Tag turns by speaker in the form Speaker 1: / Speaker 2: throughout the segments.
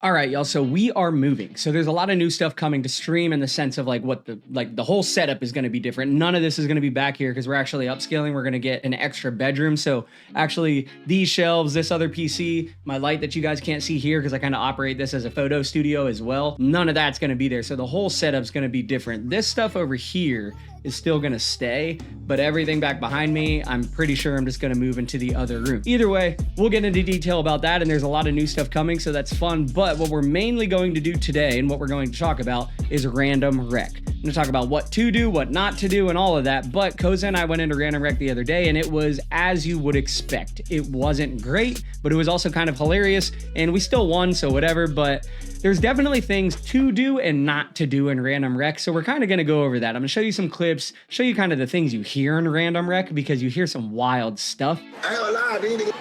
Speaker 1: All right, y'all. So we are moving. So there's a lot of new stuff coming to stream in the sense of like what the whole setup is going to be different. None of this is going to be back here because we're actually upscaling. We're going to get an extra bedroom. So actually these shelves, this other PC, my light that you guys can't see here because I kind of operate this as a photo studio as well. None of that's going to be there. So the whole setup's going to be different. This stuff over here is still going to stay, but everything back behind me, I'm pretty sure I'm just going to move into the other room. Either way, we'll get into detail about that, and there's a lot of new stuff coming, so that's fun. But what we're mainly going to do today and what we're going to talk about is random rec. I'm going to talk about what to do, what not to do, and all of that. But Koza and I went into random rec the other day, and it was as you would expect. It wasn't great, but it was also kind of hilarious, and we still won, so whatever. But there's definitely things to do and not to do in random rec, so we're kind of going to go over that. I'm going to show you some clips, show you kind of the things you hear in random rec, because you hear some wild stuff.
Speaker 2: I ain't gonna lie, these niggas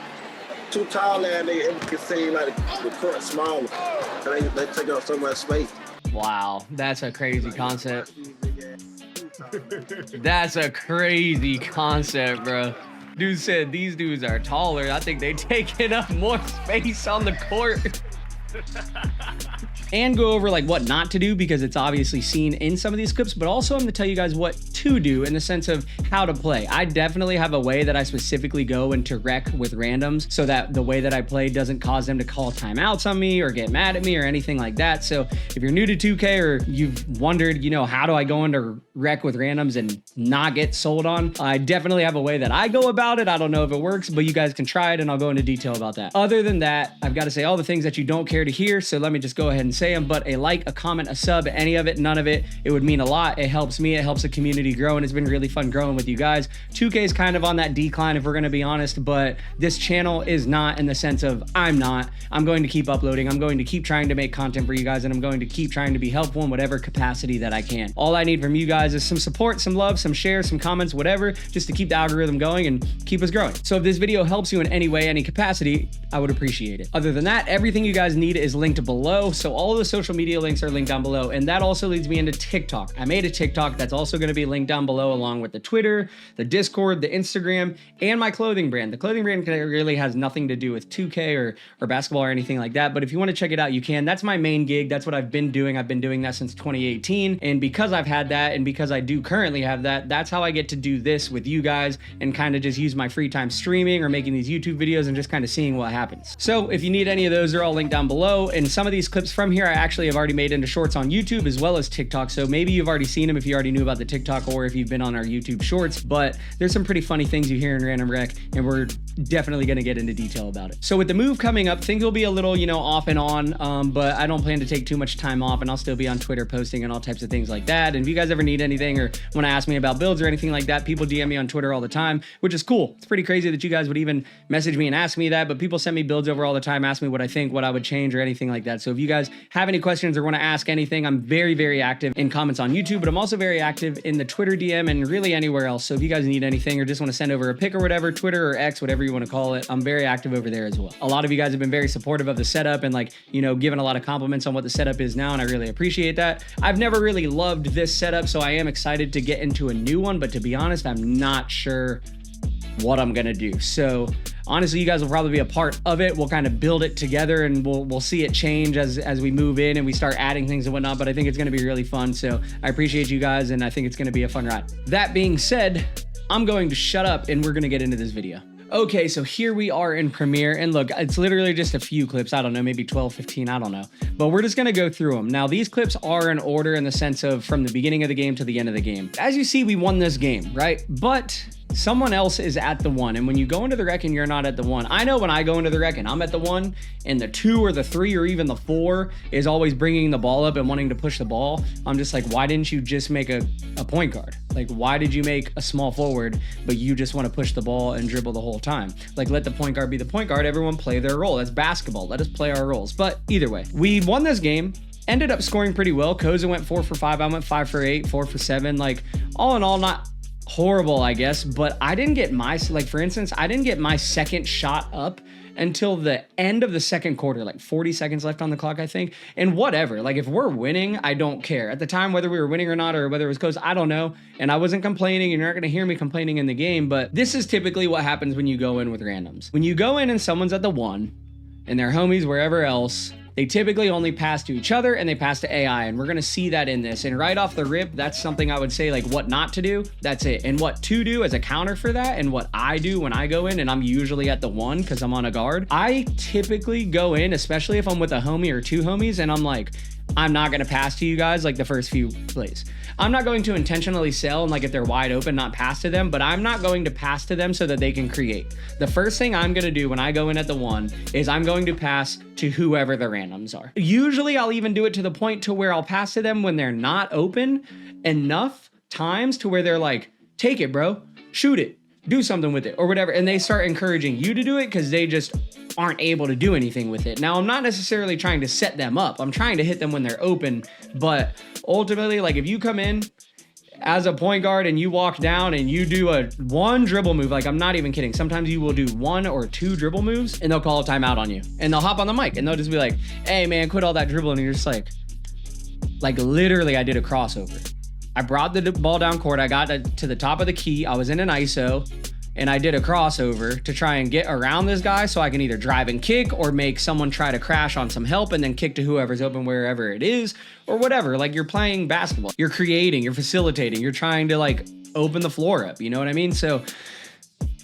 Speaker 2: too tall and they can seem like the court smaller. They take up so much space.
Speaker 1: Wow, that's a crazy concept. That's a crazy concept, bro. Dude said these dudes are taller. I think they taking up more space on the court. And go over like what not to do, because it's obviously seen in some of these clips, but also I'm going to tell you guys what to do in the sense of how to play. I definitely have a way that I specifically go into rec with randoms so that the way that I play doesn't cause them to call timeouts on me or get mad at me or anything like that. So if you're new to 2K or you've wondered, you know, how do I go into rec with randoms and not get sold on, I definitely have a way that I go about it. I don't know if it works, but you guys can try it and I'll go into detail about that. Other than that, I've got to say all the things that you don't care to hear, so let me just go ahead and say them. But a like, a comment, a sub, any of it, none of it, it would mean a lot. It helps me, it helps the community grow, and it's been really fun growing with you guys. 2K is kind of on that decline if we're going to be honest, but this channel is not, in the sense of I'm not. I'm going to keep uploading, I'm going to keep trying to make content for you guys, and I'm going to keep trying to be helpful in whatever capacity that I can. All I need from you guys is some support, some love, some shares, some comments, whatever, just to keep the algorithm going and keep us growing. So if this video helps you in any way, any capacity, I would appreciate it. Other than that, everything you guys need is linked below. So all of the social media links are linked down below, and that also leads me into TikTok. I made a TikTok that's also going to be linked down below, along with the Twitter, the Discord, the Instagram, and my clothing brand. The clothing brand really has nothing to do with 2K or basketball or anything like that, but if you want to check it out, you can. That's my main gig. That's what I've been doing. I've been doing that since 2018, and because I've had that, and because I do currently have that, that's how I get to do this with you guys and kind of just use my free time streaming or making these YouTube videos and just kind of seeing what happens. So if you need any of those, they're all linked down below, and some of these clips from here I actually have already made into shorts on YouTube as well as TikTok, so maybe you've already seen them if you already knew about the TikTok or if you've been on our YouTube shorts, but there's some pretty funny things you hear in random rec, and we're definitely going to get into detail about it. So with the move coming up, things will be a little, you know, off and on, but I don't plan to take too much time off, and I'll still be on Twitter posting and all types of things like that. And if you guys ever need anything or want to ask me about builds or anything like that, people DM me on Twitter all the time, which is cool. It's pretty crazy that you guys would even message me and ask me that, but people send me builds over all the time, ask me what I think, what I would change or anything like that. So if you guys have any questions or want to ask anything, I'm very, very active in comments on YouTube, but I'm also very active in the Twitter DM and really anywhere else. So if you guys need anything or just want to send over a pic or whatever, Twitter or X, whatever you want to call it, I'm very active over there as well. A lot of you guys have been very supportive of the setup and, like, you know, giving a lot of compliments on what the setup is now, and I really appreciate that. I've never really loved this setup, so I am excited to get into a new one, but to be honest, I'm not sure what I'm gonna do. So honestly, you guys will probably be a part of it. We'll kind of build it together, and we'll see it change as we move in and we start adding things and whatnot, but I think it's gonna be really fun. So I appreciate you guys, and I think it's gonna be a fun ride. That being said, I'm going to shut up and we're gonna get into this video. Okay, so here we are in Premiere, and look, it's literally just a few clips. I don't know, maybe 12, 15, I don't know. But we're just gonna go through them. Now, these clips are in order in the sense of from the beginning of the game to the end of the game. As you see, we won this game, right? But someone else is at the one, and when you go into the rec and you're not at the one, I know when I go into the rec and I'm at the one, and the 2 or the 3 or even the 4 is always bringing the ball up and wanting to push the ball, I'm just like, why didn't you just make a point guard? Like, why did you make a small forward, but you just want to push the ball and dribble the whole time? Like, let the point guard be the point guard, everyone play their role. That's basketball, let us play our roles. But either way, we won this game, ended up scoring pretty well. Koza went 4 for 5, I went 5 for 8, 4 for 7. Like, all in all, not horrible, I guess, but I didn't get my, like, for instance, I didn't get my second shot up until the end of the second quarter, like 40 seconds left on the clock, I think. And whatever, like, if we're winning, I don't care. At the time, whether we were winning or not, or whether it was close, I don't know. And I wasn't complaining, and you're not gonna hear me complaining in the game, but this is typically what happens when you go in with randoms. When you go in and someone's at the 1, and their homies wherever else, They typically only pass to each other and they pass to AI, and we're going to see that in this. And right off the rip, that's something I would say, like, what not to do. That's it. And what to do as a counter for that, and what I do when I go in, and I'm usually at the 1 because I'm on a guard. I typically go in, especially if I'm with a homie or 2 homies, and I'm like, I'm not going to pass to you guys like the first few plays. I'm not going to intentionally sell, and like if they're wide open, not pass to them, but I'm not going to pass to them so that they can create. The first thing I'm going to do when I go in at the 1 is I'm going to pass to whoever the randoms are. Usually I'll even do it to the point to where I'll pass to them when they're not open enough times to where they're like, take it, bro, shoot it, do something with it or whatever. And they start encouraging you to do it because they just aren't able to do anything with it. Now, I'm not necessarily trying to set them up. I'm trying to hit them when they're open. But ultimately, like if you come in as a point guard and you walk down and you do a 1 dribble move, like I'm not even kidding. Sometimes you will do 1 or 2 dribble moves and they'll call a timeout on you. And they'll hop on the mic and they'll just be like, hey man, quit all that dribbling. And you're just like literally I did a crossover. I brought the ball down court. I got to the top of the key. I was in an ISO. And I did a crossover to try and get around this guy so I can either drive and kick or make someone try to crash on some help and then kick to whoever's open wherever it is or whatever. Like you're playing basketball, you're creating, you're facilitating, you're trying to like open the floor up. You know what I mean? So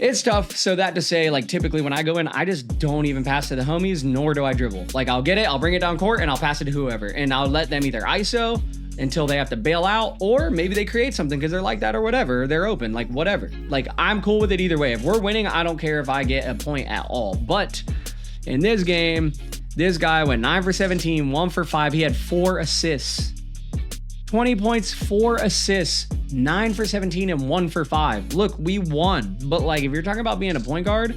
Speaker 1: it's tough. So that to say, like typically when I go in, I just don't even pass to the homies, nor do I dribble. Like I'll get it, I'll bring it down court and I'll pass it to whoever. And I'll let them either ISO until they have to bail out, or maybe they create something because they're like that or whatever, they're open, like whatever. Like I'm cool with it either way. If we're winning, I don't care if I get a point at all. But in this game, this guy went 9 for 17, 1 for 5. He had 4 assists, 20 points, 4 assists, 9 for 17 and 1 for 5. Look, we won. But like if you're talking about being a point guard,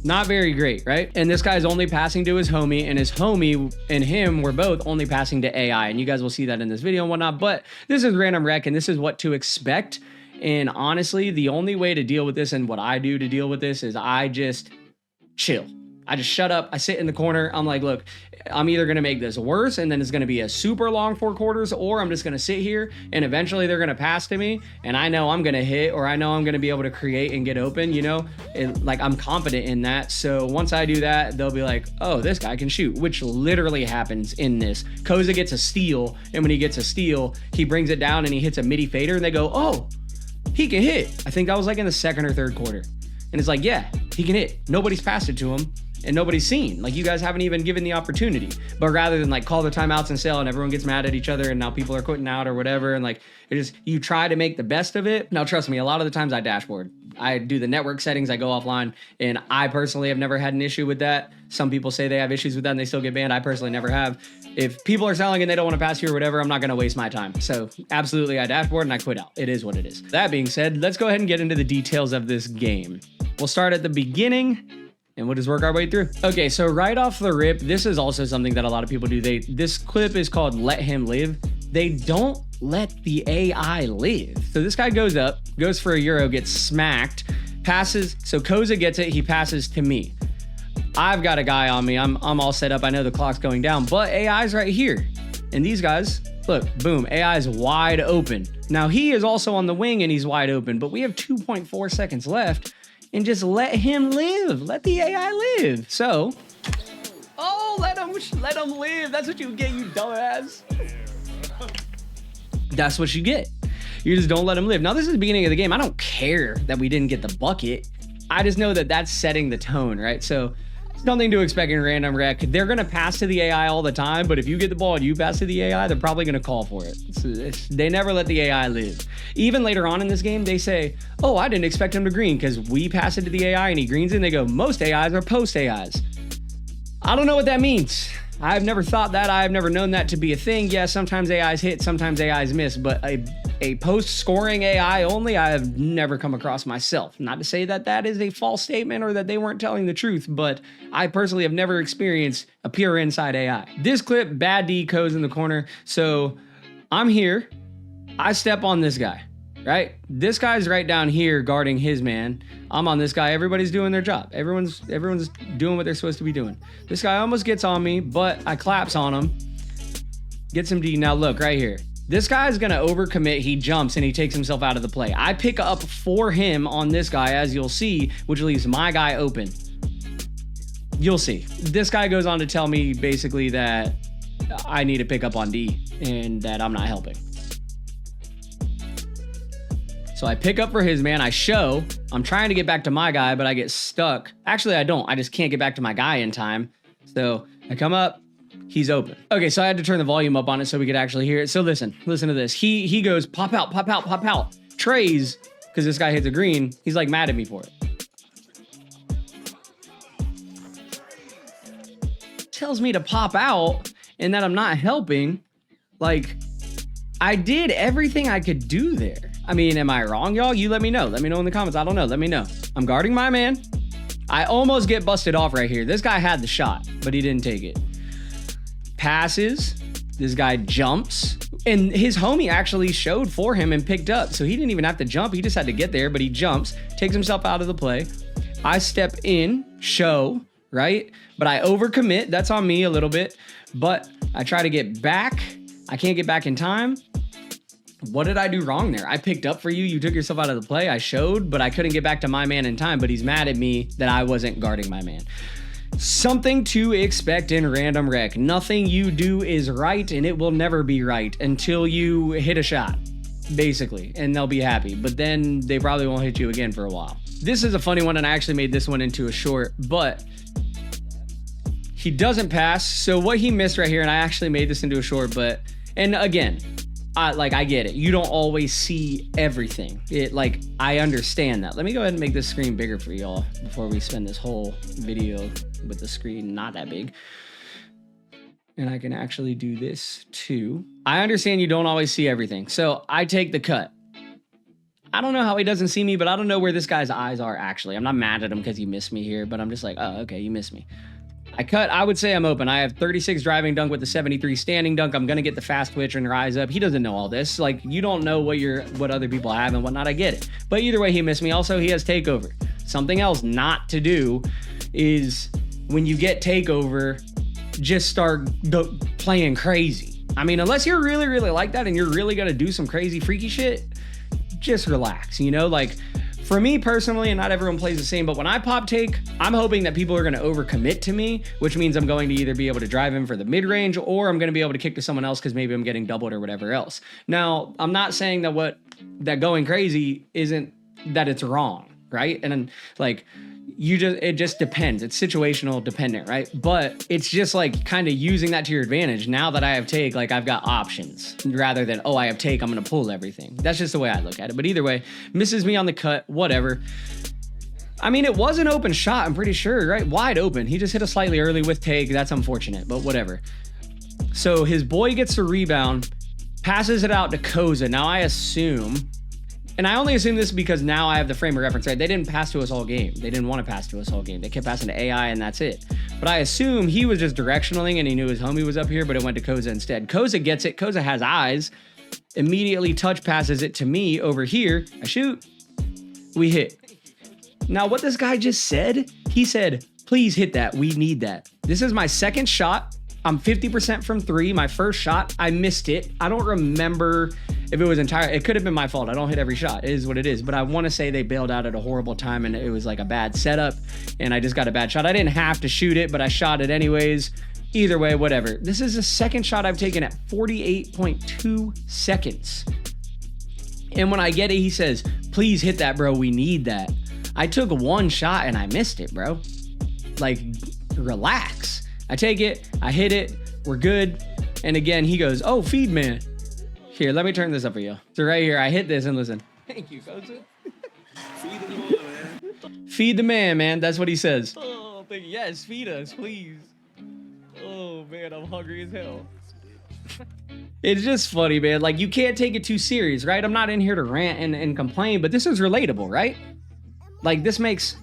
Speaker 1: not very great, right? And this guy's only passing to his homie, and his homie and him were both only passing to AI. And you guys will see that in this video and whatnot. But this is random rec, and this is what to expect. And honestly, the only way to deal with this and what I do to deal with this is I just chill. I just shut up. I sit in the corner. I'm like, look, I'm either going to make this worse and then it's going to be a super long 4 quarters, or I'm just going to sit here and eventually they're going to pass to me and I know I'm going to hit, or I know I'm going to be able to create and get open, you know, like I'm confident in that. So once I do that, they'll be like, oh, this guy can shoot, which literally happens in this. Koza gets a steal, and when he gets a steal, he brings it down and he hits a midi fader and they go, oh, he can hit. I think that was like in the 2nd or 3rd quarter. And it's like, yeah, he can hit. Nobody's passed it to him. And nobody's seen. Like you guys haven't even given the opportunity. But rather than like call the timeouts and sell and everyone gets mad at each other and now people are quitting out or whatever, and like it just, you try to make the best of it. Now trust me, a lot of the times I dashboard. I do the network settings, I go offline, and I personally have never had an issue with that. Some people say they have issues with that and they still get banned. I personally never have. If people are selling and they don't want to pass you or whatever, I'm not going to waste my time. So absolutely, I dashboard and I quit out. It is what it is. That being said, let's go ahead and get into the details of this game. We'll start at the beginning and we'll just work our way through. Okay, so right off the rip, this is also something that a lot of people do. This clip is called Let Him Live. They don't let the AI live. So this guy goes up, goes for a Euro, gets smacked, passes. So Koza gets it, he passes to me. I've got a guy on me, I'm all set up. I know the clock's going down, but AI's right here. And these guys, look, boom, AI is wide open. Now he is also on the wing and he's wide open, but we have 2.4 seconds left. And just let him live. Let the AI live. So, oh, let him live. That's what you get, you dumbass. That's what you get. You just don't let him live. Now, this is the beginning of the game. I don't care that we didn't get the bucket. I just know that that's setting the tone, right? So, nothing to expect in random rec. They're going to pass to the AI all the time, but if you get the ball and you pass to the AI, they're probably going to call for it. They never let the AI live. Even later on in this game, they say, oh, I didn't expect him to green because we pass it to the AI and he greens it, and they go, most AIs are post AIs. I don't know what that means. I've never thought that. I've never known that to be a thing. Yeah, sometimes AIs hit, sometimes AIs miss, but a post-scoring AI only, I have never come across myself. Not to say that that is a false statement or that they weren't telling the truth, but I personally have never experienced a pure inside AI. This clip, bad D, Ko's in the corner. So I'm here. I step on this guy, right? This guy's right down here guarding his man. I'm on this guy. Everybody's doing their job. Everyone's doing what they're supposed to be doing. This guy almost gets on me, but I claps on him. Get some D. Now look right here. This guy's going to overcommit. He jumps and he takes himself out of the play. I pick up for him on this guy, as you'll see, which leaves my guy open. you'll see. This guy goes on to tell me basically that I need to pick up on D and that I'm not helping. So I pick up for his man. I show. I'm trying to get back to my guy, but I get stuck. Actually, I don't. I just can't get back to my guy in time. So I come up. He's open. Okay, so I had to turn the volume up on it so we could actually hear it. So listen to this. He goes, pop out, pop out, pop out. Trays, because this guy hits a green. He's like mad at me for it. Tells me to pop out and that I'm not helping. Like, I did everything I could do there. I mean, am I wrong, y'all? You let me know. Let me know in the comments. I don't know. Let me know. I'm guarding my man. I almost get busted off right here. This guy had the shot, but he didn't take it. Passes. This guy jumps. And his homie actually showed for him and picked up. So he didn't even have to jump. He just had to get there, but he jumps, takes himself out of the play. I step in, show, right? But I overcommit. That's on me a little bit. But I try to get back. I can't get back in time. What did I do wrong there? I picked up for you. You took yourself out of the play. I showed, but I couldn't get back to my man in time. But he's mad at me that I wasn't guarding my man. Something to expect in random rec. Nothing you do is right, and it will never be right until you hit a shot, basically, and they'll be happy. But then they probably won't hit you again for a while. This is a funny one, and I actually made this one into a short, but he doesn't pass. So what he missed right here, and I actually made this into a short, but, and again, I get it. You don't always see everything. I understand that. Let me go ahead and make this screen bigger for y'all before we spend this whole video with the screen not that big. And I can actually do this too. I understand you don't always see everything. So I take the cut. I don't know how he doesn't see me, but I don't know where this guy's eyes are actually. I'm not mad at him because he missed me here, but I'm just like, oh, okay, you missed me. I cut. I would say I'm open. I have 36 driving dunk with the 73 standing dunk. I'm going to get the fast twitch and rise up. He doesn't know all this. Like, you don't know what other people have and whatnot. I get it. But either way, he missed me. Also, he has takeover. Something else not to do is when you get takeover, just start playing crazy. I mean, unless you're really, really like that and you're really going to do some crazy freaky shit, just relax, you know? Like, for me personally, and not everyone plays the same, but when I pop take, I'm hoping that people are going to overcommit to me, which means I'm going to either be able to drive in for the mid-range or I'm going to be able to kick to someone else because maybe I'm getting doubled or whatever else. Now, I'm not saying that going crazy isn't that it's wrong, right? And like, it just depends. It's situational dependent, right? But it's just like kind of using that to your advantage. Now that I have take, like I've got options rather than, oh, I have take, I'm going to pull everything. That's just the way I look at it. But either way, misses me on the cut, whatever. I mean, it was an open shot, I'm pretty sure, right? Wide open. He just hit it slightly early with take. That's unfortunate, but whatever. So his boy gets the rebound, passes it out to Koza. Now I assume, and I only assume this because now I have the frame of reference, right? They didn't pass to us all game. They didn't want to pass to us all game. They kept passing to AI and that's it. But I assume he was just directionaling and he knew his homie was up here, but it went to Koza instead. Koza gets it. Koza has eyes. Immediately touch passes it to me over here. I shoot. We hit. Now what this guy just said, he said, please hit that. We need that. This is my second shot. I'm 50% from three. My first shot, I missed it. I don't remember if it was entire. It could have been my fault. I don't hit every shot. It is what it is. But I want to say they bailed out at a horrible time and it was like a bad setup and I just got a bad shot. I didn't have to shoot it, but I shot it anyways. Either way, whatever. This is the second shot I've taken at 48.2 seconds. And when I get it, he says, please hit that, bro. We need that. I took one shot and I missed it, bro. Like, relax. I take it, I hit it, we're good. And again, he goes, oh, feed man. Here, let me turn this up for you. So right here, I hit this and listen. Thank you, Koza.
Speaker 2: Feed the man.
Speaker 1: Feed the man. That's what he says. Oh, thank you. Yes, feed us, please. Oh, man, I'm hungry as hell. It's just funny, man. Like, you can't take it too serious, right? I'm not in here to rant and complain, but this is relatable, right? Like, this makes...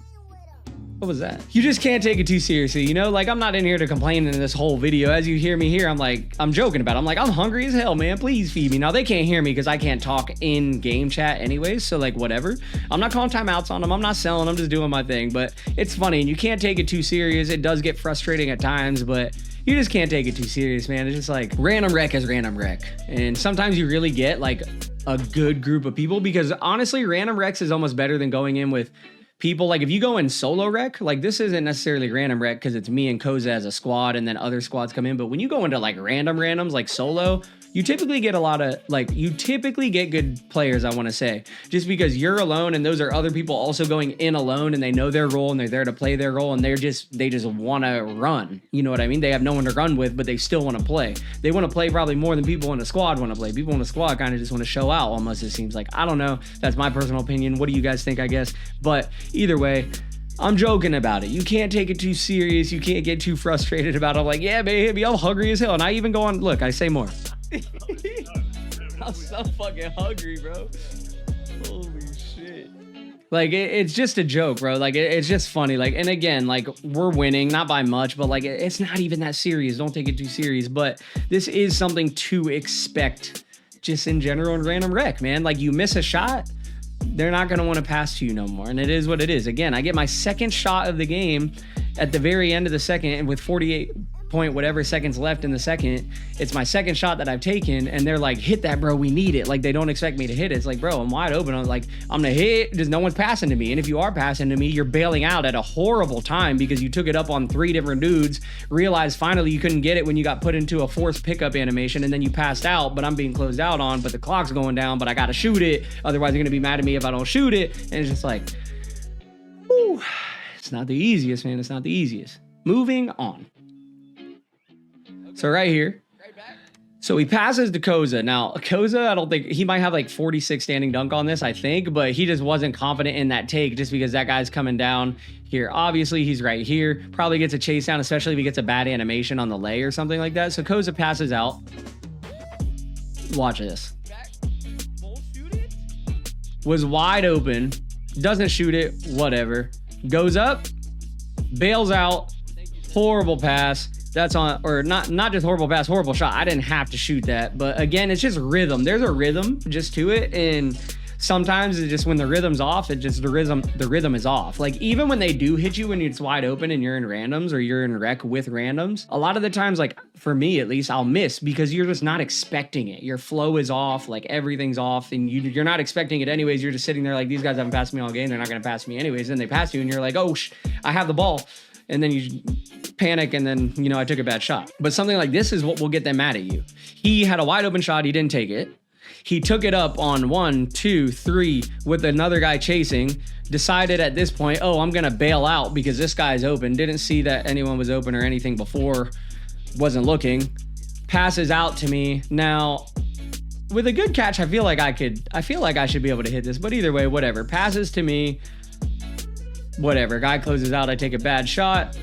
Speaker 1: What was that? You just can't take it too seriously, you know? Like, I'm not in here to complain in this whole video. As you hear me here, I'm joking about it. I'm like, I'm hungry as hell, man. Please feed me. Now, they can't hear me because I can't talk in game chat anyways, so, like, whatever. I'm not calling timeouts on them. I'm not selling. I'm just doing my thing. But it's funny, and you can't take it too serious. It does get frustrating at times, but you just can't take it too serious, man. It's just like, random rec is random rec. And sometimes you really get, like, a good group of people because, honestly, random recs is almost better than going in with people, like if you go in solo rec, like this isn't necessarily random rec because it's me and Koza as a squad and then other squads come in. But when you go into like randoms, like solo, you typically get a lot of you typically get good players, I want to say, just because you're alone and those are other people also going in alone and they know their role and they're there to play their role and they just want to run. You know what I mean? They have no one to run with, but they still want to play. They want to play probably more than people in the squad want to play. People in the squad kind of just want to show out almost, it seems like. I don't know. That's my personal opinion. What do you guys think, I guess? But either way, I'm joking about it. You can't take it too serious. You can't get too frustrated about it. I'm like, yeah, baby, I'm hungry as hell. And I even go on, look, I say more. I'm so fucking hungry, bro. Holy shit. Like, it's just a joke, bro. Like, it's just funny. Like, and again, like, we're winning, not by much, but like, it's not even that serious. Don't take it too serious. But this is something to expect just in general in random rec, man. Like, you miss a shot, they're not going to want to pass to you no more. And it is what it is. Again, I get my second shot of the game at the very end of the second, and with 48 point whatever seconds left in the second, it's my second shot that I've taken, and they're like, hit that, bro, we need it. Like, they don't expect me to hit it. It's like, bro, I'm wide open. I'm like, I'm gonna hit, just no one's passing to me. And if you are passing to me, you're bailing out at a horrible time because you took it up on 3 different dudes, realized finally you couldn't get it when you got put into a forced pickup animation, and then you passed out, but I'm being closed out on, but the clock's going down, but I gotta shoot it, otherwise you're gonna be mad at me if I don't shoot it. And it's just like, whew, it's not the easiest, man. It's not the easiest. Moving on. So right here, so he passes to Koza. Now, Koza, I don't think, he might have like 46 standing dunk on this, I think, but he just wasn't confident in that take just because that guy's coming down here. Obviously, he's right here. Probably gets a chase down, especially if he gets a bad animation on the lay or something like that. So Koza passes out. Watch this. Was wide open. Doesn't shoot it. Whatever. Goes up. Bails out. Horrible pass. That's on, or not just horrible pass, horrible shot. I didn't have to shoot that. But again, it's just rhythm. There's a rhythm just to it. And sometimes it's just when the rhythm's off, it just the rhythm is off. Like, even when they do hit you when it's wide open and you're in randoms or you're in rec with randoms, a lot of the times, like for me at least, I'll miss because you're just not expecting it. Your flow is off, like everything's off, and you're not expecting it anyways. You're just sitting there like, these guys haven't passed me all game. They're not going to pass me anyways. Then they pass you and you're like, oh, I have the ball. And then you panic, and then, you know, I took a bad shot. But something like this is what will get them mad at you. He had a wide open shot. He didn't take it. He took it up on 1, 2, 3 with another guy chasing, decided at this point, oh, I'm going to bail out because this guy's open. Didn't see that anyone was open or anything before. Wasn't looking. Passes out to me. Now, with a good catch, I feel like I should be able to hit this. But either way, whatever. Passes to me. Whatever, guy closes out, I take a bad shot.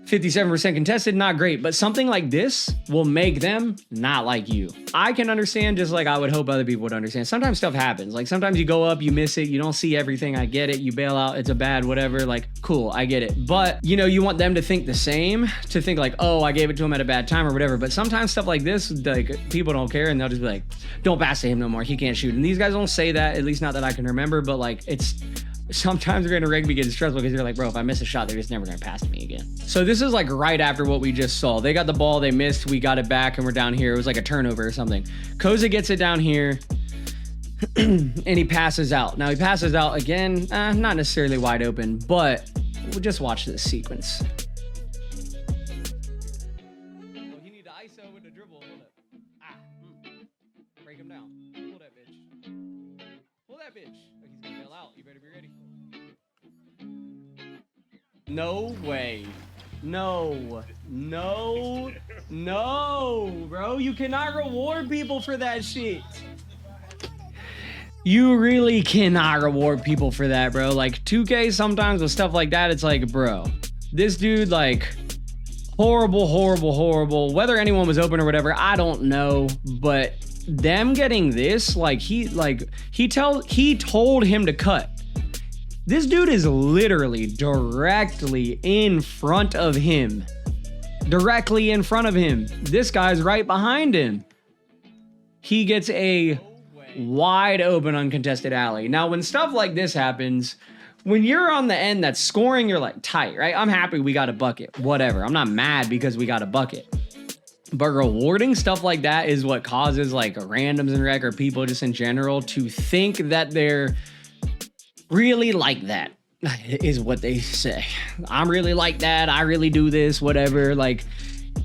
Speaker 1: 57% contested, not great, but something like this will make them not like you. I can understand, just like I would hope other people would understand. Sometimes stuff happens. Like, sometimes you go up, you miss it, you don't see everything, I get it, you bail out, it's a bad whatever, like, cool, I get it. But, you know, you want them to think the same, to think like, oh, I gave it to him at a bad time or whatever. But sometimes stuff like this, like, people don't care, and they'll just be like, don't pass to him no more, he can't shoot. And these guys don't say that, at least not that I can remember, but like, it's... Sometimes we're gonna rugby get stressful because you're like, bro, if I miss a shot, they're just never gonna pass to me again. So this is like right after what we just saw. They got the ball, they missed, we got it back, and we're down here. It was like a turnover or something. Koza gets it down here, and he passes out. Now he passes out again, not necessarily wide open, but we'll just watch this sequence. You need to ISO with the dribble. Hold up. Break him down. Pull that bitch. Pull that bitch. Oh, he's gonna bail out. You better be ready. No way. No, bro. You cannot reward people for that shit. You really cannot reward people for that, bro. Like, 2K sometimes with stuff like that, it's like, bro, this dude, like, horrible. Whether anyone was open or whatever, I don't know. But them getting this, like, he told him to cut. This dude is literally directly in front of him. Directly in front of him. This guy's right behind him. He gets a wide open uncontested alley. Now, when stuff like this happens, when you're on the end that's scoring, you're like tight, right? I'm happy we got a bucket. Whatever. I'm not mad because we got a bucket. But rewarding stuff like that is what causes like randoms and rec or people just in general to think that they're really like that. is what they say. I'm really like that. I really do this, whatever. Like,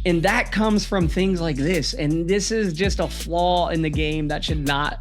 Speaker 1: and that comes from things like this. And this is just a flaw in the game that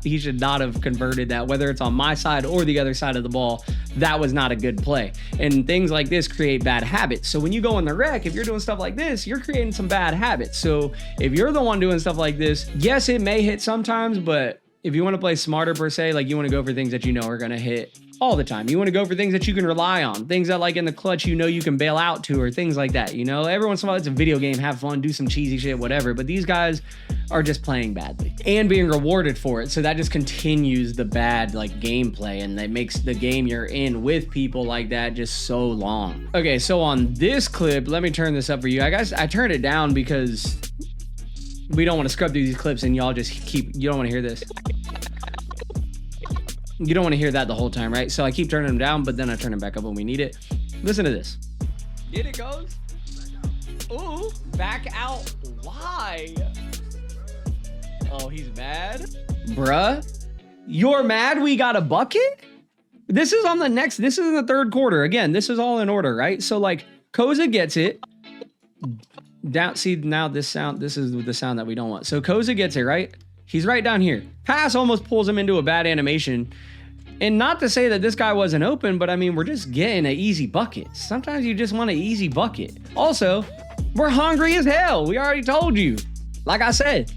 Speaker 1: he should not have converted that, whether it's on my side or the other side of the ball. That was not a good play. And things like this create bad habits. So when you go in the rec, if you're doing stuff like this, you're creating some bad habits. So if you're the one doing stuff like this, yes, it may hit sometimes, but if you want to play smarter per se, like you want to go for things that you know are going to hit all the time. You want to go for things that you can rely on, things that like in the clutch, you know, you can bail out to, or things like that. You know, every once in a while it's a video game, have fun, do some cheesy shit, whatever. But these guys are just playing badly and being rewarded for it. So that just continues the bad like gameplay, and that makes the game you're in with people like that just so long. Okay, so on this clip, let me turn this up for you. I guess I turned it down because we don't want to scrub through these clips and y'all just keep, you don't want to hear this. You don't want to hear that the whole time, right? So I keep turning them down, but then I turn them back up when we need it. Listen to this. Get it, goes. Ooh, back out. Why? Oh, he's mad? Bruh, you're mad we got a bucket? This is on the next, this is in the third quarter. Again, this is all in order, right? So like, Koza gets it. Down, see, now this sound, this is the sound that we don't want. So Koza gets it, right? He's right down here. Pass almost pulls him into a bad animation. And not to say that this guy wasn't open, but I mean, we're just getting an easy bucket. Sometimes you just want an easy bucket. Also, we're hungry as hell. We already told you. Like I said,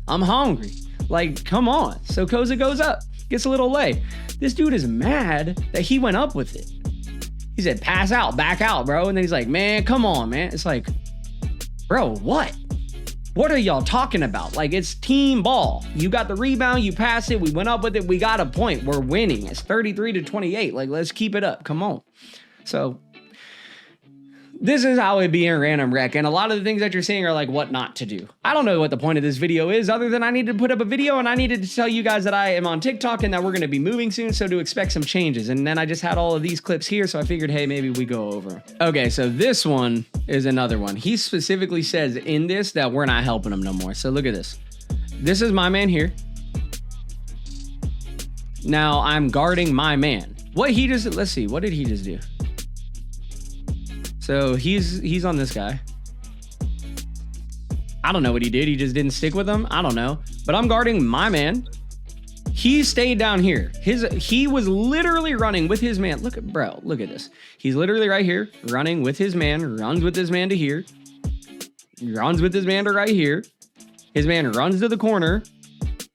Speaker 1: I'm hungry. Like, come on. So Koza goes up, gets a little lay. This dude is mad that he went up with it. He said, pass out, back out, bro. And then he's like, man, come on, man. It's like, bro, what? What are y'all talking about? Like, it's team ball. You got the rebound, you passed it, we went up with it, we got a point. We're winning. It's 33-28. Like, let's keep it up. Come on. So this is how it be in random rec. And a lot of the things that you're seeing are like what not to do. I don't know what the point of this video is, other than I needed to put up a video and I needed to tell you guys that I am on TikTok and that we're going to be moving soon. So to expect some changes. And then I just had all of these clips here. So I figured, hey, maybe we go over. Okay, so this one is another one. He specifically says in this that we're not helping him no more. So look at this. This is my man here. Now I'm guarding my man. What he just, let's see, what did he just do? So he's on this guy. I don't know what he did. He just didn't stick with him. I don't know. But I'm guarding my man. He stayed down here. He was literally running with his man. Look at, bro, look at this. He's literally right here, running with his man, runs with his man to here. Runs with his man to right here. His man runs to the corner.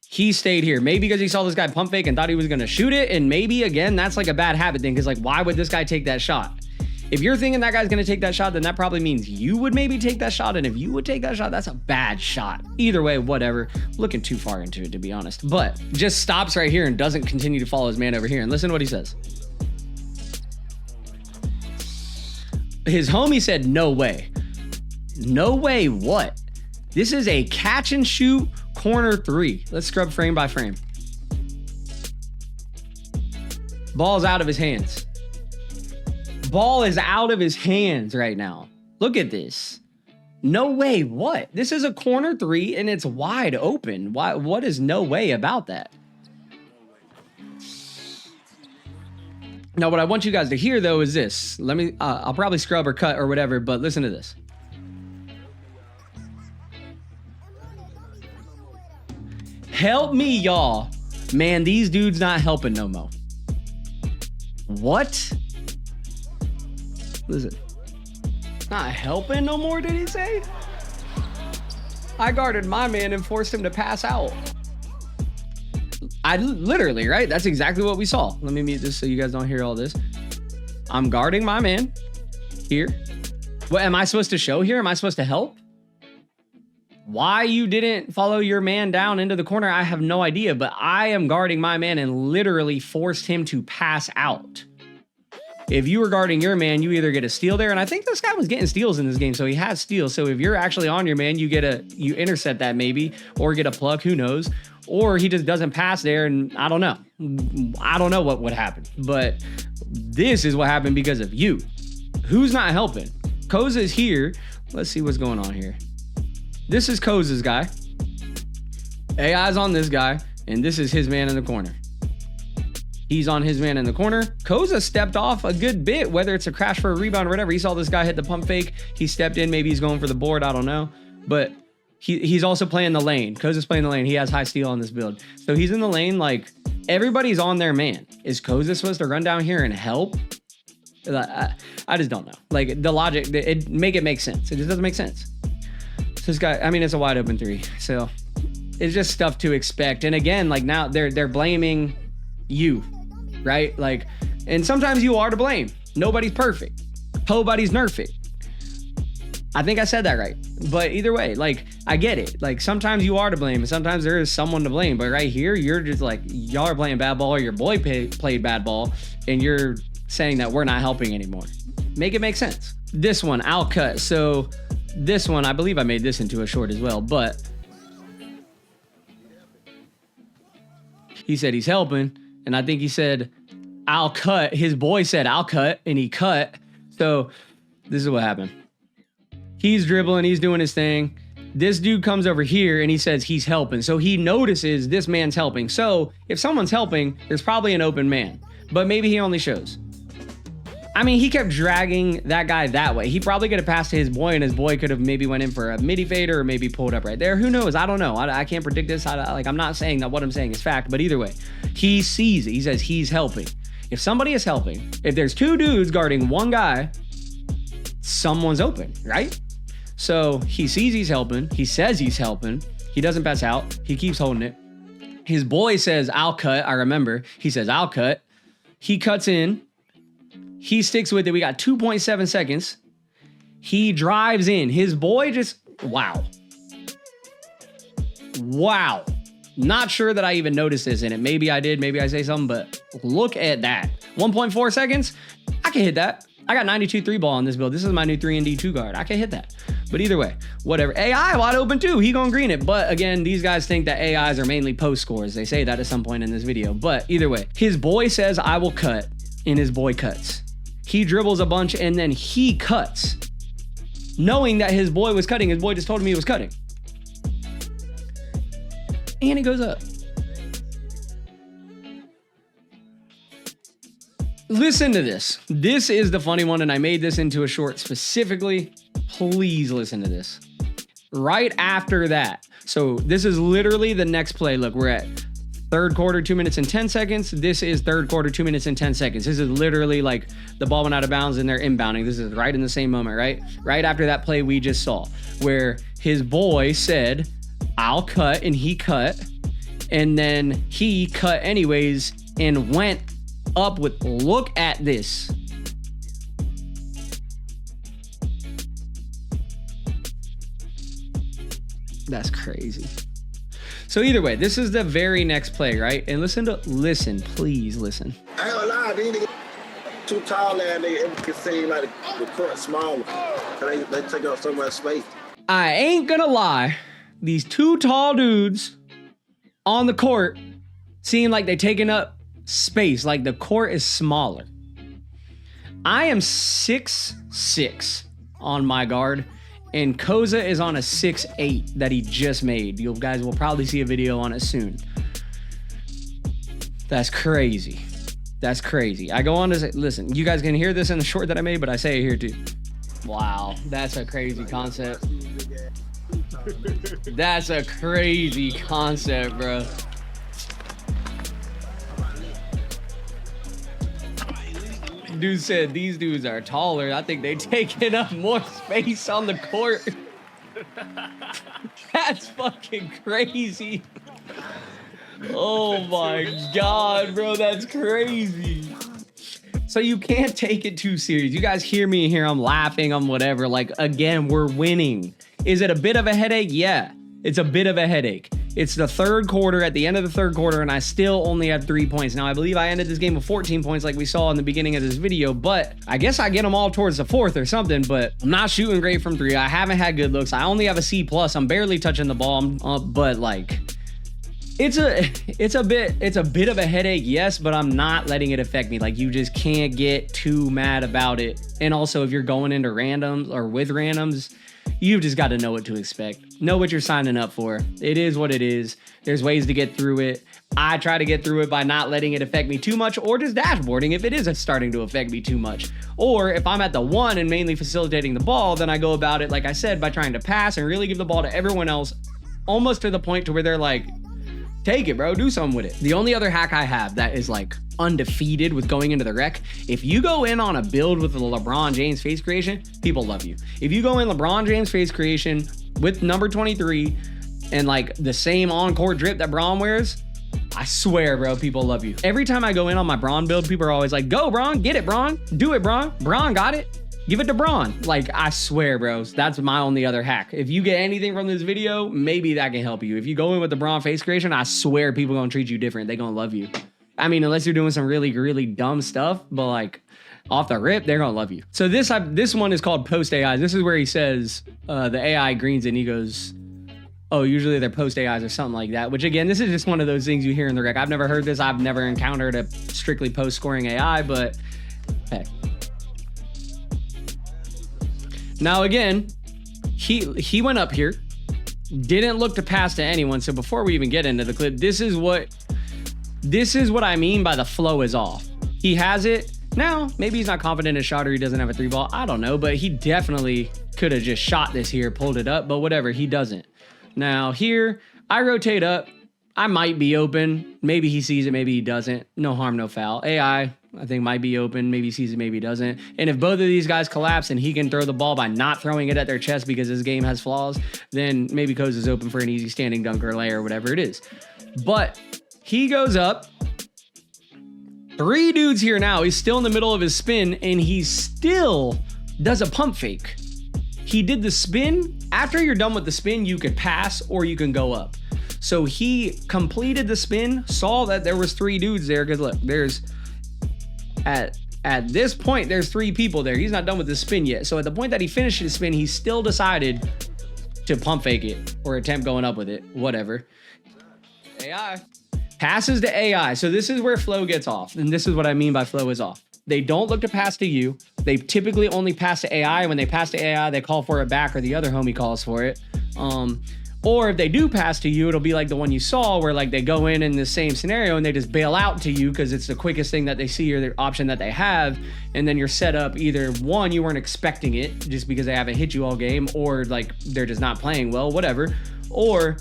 Speaker 1: He stayed here. Maybe because he saw this guy pump fake and thought he was going to shoot it. And maybe, again, that's like a bad habit thing. Because, like, why would this guy take that shot? If you're thinking that guy's going to take that shot, then that probably means you would maybe take that shot. And if you would take that shot, that's a bad shot. Either way, whatever. Looking too far into it, to be honest. But just stops right here and doesn't continue to follow his man over here. And listen to what he says. His homie said, no way. No way what? This is a catch and shoot corner three. Let's scrub frame by frame. Ball's out of his hands. Ball is out of his hands right now. Look at this. No way what? This is a corner three and it's wide open. Why? What is no way about that? Now, what I want you guys to hear though is this. Let me, I'll probably scrub or cut or whatever, but listen to this. Help me, y'all. Man, these dudes not helping no more. What? Listen. Not helping no more, did he say? I guarded my man and forced him to pass out. I literally, right? That's exactly what we saw. Let me mute this so you guys don't hear all this. I'm guarding my man here. What am I supposed to show here? Am I supposed to help? Why you didn't follow your man down into the corner, I have no idea, but I am guarding my man and literally forced him to pass out. If you were guarding your man, you either get a steal there, and I think this guy was getting steals in this game, so he has steals. So if you're actually on your man, you intercept that maybe, or get a pluck, who knows? Or he just doesn't pass there, and I don't know. I don't know what would happen, but this is what happened because of you. Who's not helping? Koza is here. Let's see what's going on here. This is Koza's guy. AI's on this guy, and this is his man in the corner. He's on his man in the corner. Koza stepped off a good bit, whether it's a crash for a rebound or whatever. He saw this guy hit the pump fake. He stepped in. Maybe he's going for the board. I don't know. But he's also playing the lane. Koza's playing the lane. He has high steal on this build. So he's in the lane. Like, everybody's on their man. Is Koza supposed to run down here and help? I just don't know. Like, the logic, it make sense. It just doesn't make sense. So this guy, I mean, it's a wide open three. So it's just stuff to expect. And again, like, now they're blaming you, right? Like, and sometimes you are to blame. Nobody's perfect. Nobody's nerfed. I think I said that right. But either way, like, I get it. Like, sometimes you are to blame and sometimes there is someone to blame. But right here, you're just like, y'all are playing bad ball, or your boy played bad ball, and you're saying that we're not helping anymore. Make it make sense. This one, I'll cut. So this one, I believe I made this into a short as well, but he said he's helping. And I think he said, I'll cut. His boy said, I'll cut, and he cut. So this is what happened. He's dribbling. He's doing his thing. This dude comes over here and he says he's helping. So he notices this man's helping. So if someone's helping, there's probably an open man, but maybe he only shows. I mean, he kept dragging that guy that way. He probably could have passed to his boy, and his boy could have maybe went in for a midi fader or maybe pulled up right there. Who knows? I don't know. I can't predict this. I'm not saying that what I'm saying is fact, but either way, he sees it. He says he's helping. If somebody is helping, if there's two dudes guarding one guy, someone's open, right? So he sees he's helping. He says he's helping. He doesn't pass out. He keeps holding it. His boy says, I'll cut. I remember. He says, I'll cut. He cuts in. He sticks with it. We got 2.7 seconds. He drives in. His boy just, wow. Wow. Not sure that I even noticed this in it. Maybe I did. Maybe I say something, but look at that. 1.4 seconds. I can hit that. I got 92 3 ball on this build. This is my new 3-and-D2 guard. I can hit that. But either way, whatever. AI wide open too. He gonna green it. But again, these guys think that AIs are mainly post scores. They say that at some point in this video. But either way, his boy says, I will cut, and his boy cuts. He dribbles a bunch and then he cuts, knowing that his boy was cutting. His boy just told him he was cutting. And it goes up. Listen to this. This is the funny one, and I made this into a short specifically. Please listen to this. Right after that. So this is literally the next play. Look, we're at third quarter, 2 minutes and 10 seconds. This is third quarter, 2 minutes and 10 seconds. This is literally like the ball went out of bounds and they're inbounding. This is right in the same moment, right? Right after that play we just saw, where his boy said, I'll cut, and he cut. And then he cut anyways and went up with, look at this. That's crazy. So either way, this is the very next play, right? And listen, please listen.
Speaker 2: I ain't gonna lie, these niggas too tall and it seem like the court smaller. They take up so much space.
Speaker 1: I ain't gonna lie, these two tall dudes on the court seem like they taking up space, like the court is smaller. I am 6'6" on my guard, and Koza is on a 6'8" that he just made. You guys will probably see a video on it soon. That's crazy. That's crazy. I go on to say, listen, you guys can hear this in the short that I made, but I say it here too. Wow, that's a crazy concept. That's a crazy concept, bro. Dude said these dudes are taller. I think they taking up more space on the court. That's fucking crazy. Oh my God, bro, that's crazy. So you can't take it too serious. You guys hear me here, I'm laughing, I'm whatever. Like, again, we're winning. Is it a bit of a headache? Yeah, it's a bit of a headache. It's the third quarter, at the end of the third quarter, and I still only have 3 points. Now, I believe I ended this game with 14 points like we saw in the beginning of this video, but I guess I get them all towards the fourth or something, but I'm not shooting great from three. I haven't had good looks. I only have a C+. I'm barely touching the ball, but like, it's a bit of a headache, yes, but I'm not letting it affect me. Like, you just can't get too mad about it. And also, if you're going into randoms or with randoms, you've just got to know what to expect. Know what you're signing up for. It is what it is. There's ways to get through it. I try to get through it by not letting it affect me too much, or just dashboarding if it is starting to affect me too much. Or if I'm at the one and mainly facilitating the ball, then I go about it, like I said, by trying to pass and really give the ball to everyone else, almost to the point to where they're like, take it, bro, do something with it. The only other hack I have that is like undefeated with going into the rec, if you go in on a build with the LeBron James face creation, people love you. If you go in LeBron James face creation with number 23 and like the same on-court drip that Braun wears, I swear, bro, people love you. Every time I go in on my Braun build, people are always like, go, Braun, get it, Braun, do it, Braun. Braun got it. Give it to Braun. Like, I swear, bros, that's my only other hack. If you get anything from this video, maybe that can help you. If you go in with the Braun face creation, I swear people gonna treat you different. They gonna love you. I mean, unless you're doing some really, really dumb stuff, but like off the rip, they're gonna love you. So this one is called post AI. This is where he says the AI greens it and he goes, oh, usually they're post AIs or something like that, which again, this is just one of those things you hear in the rec. I've never heard this. I've never encountered a strictly post scoring AI, but hey. Now again, he went up here, didn't look to pass to anyone. So before we even get into the clip, this is what I mean by the flow is off. He has it. Now, maybe he's not confident in his shot or he doesn't have a 3-ball. I don't know, but he definitely could have just shot this here, pulled it up, but whatever, he doesn't. Now here, I rotate up. I might be open. Maybe he sees it, maybe he doesn't. No harm, no foul. AI, I think might be open. Maybe he sees it, maybe he doesn't. And if both of these guys collapse and he can throw the ball by not throwing it at their chest because his game has flaws, then maybe Koza is open for an easy standing dunk or lay or whatever it is. But he goes up. 3 dudes here now. He's still in the middle of his spin and he still does a pump fake. He did the spin. After you're done with the spin, you could pass or you can go up. So he completed the spin, saw that there was 3 dudes there, because look, there's at this point there's 3 people there. He's not done with the spin yet. So at the point that he finished his spin, he still decided to pump fake it or attempt going up with it, whatever. AI passes to AI. So this is where flow gets off, and this is what I mean by flow is off. They don't look to pass to you. They typically only pass to AI. When they pass to AI, they call for it back or the other homie calls for it. Or if they do pass to you, it'll be like the one you saw where like they go in the same scenario and they just bail out to you because it's the quickest thing that they see or the option that they have. And then you're set up either one, you weren't expecting it just because they haven't hit you all game, or like they're just not playing well, whatever. Or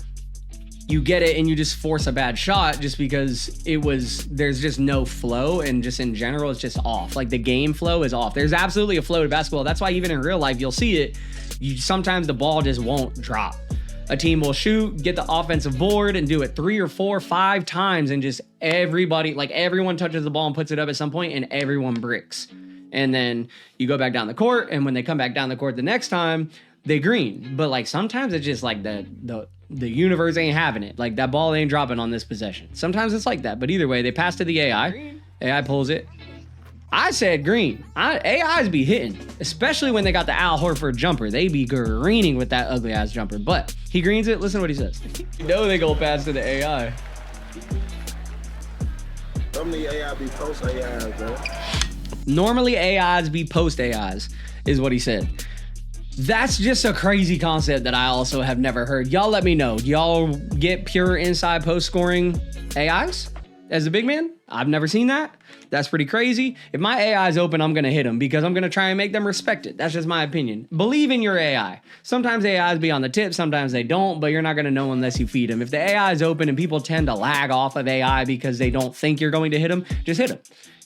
Speaker 1: you get it and you just force a bad shot just because there's just no flow, and just in general, it's just off. Like the game flow is off. There's absolutely a flow to basketball. That's why even in real life, you'll see it. Sometimes the ball just won't drop. A team will shoot, get the offensive board and do it 3 or 4 or 5 times. And just everyone touches the ball and puts it up at some point and everyone bricks. And then you go back down the court. And when they come back down the court the next time, they green. But like sometimes it's just like the universe ain't having it. Like that ball ain't dropping on this possession. Sometimes it's like that. But either way, they pass to the AI. Green. AI pulls it. I said green. AIs be hitting, especially when they got the Al Horford jumper. They be greening with that ugly ass jumper. But he greens it. Listen to what he says. You know they go pass to the AI.
Speaker 2: Some of the AI be post AIs, bro.
Speaker 1: Normally AIs be post AIs, is what he said. That's just a crazy concept that I also have never heard. Y'all let me know. Y'all get pure inside post scoring AIs as a big man? I've never seen that. That's pretty crazy. If my AI is open, I'm going to hit them because I'm going to try and make them respect it. That's just my opinion. Believe in your AI. Sometimes AIs be on the tip, sometimes they don't, but you're not going to know unless you feed them. If the AI is open and people tend to lag off of AI because they don't think you're going to hit them, just hit them.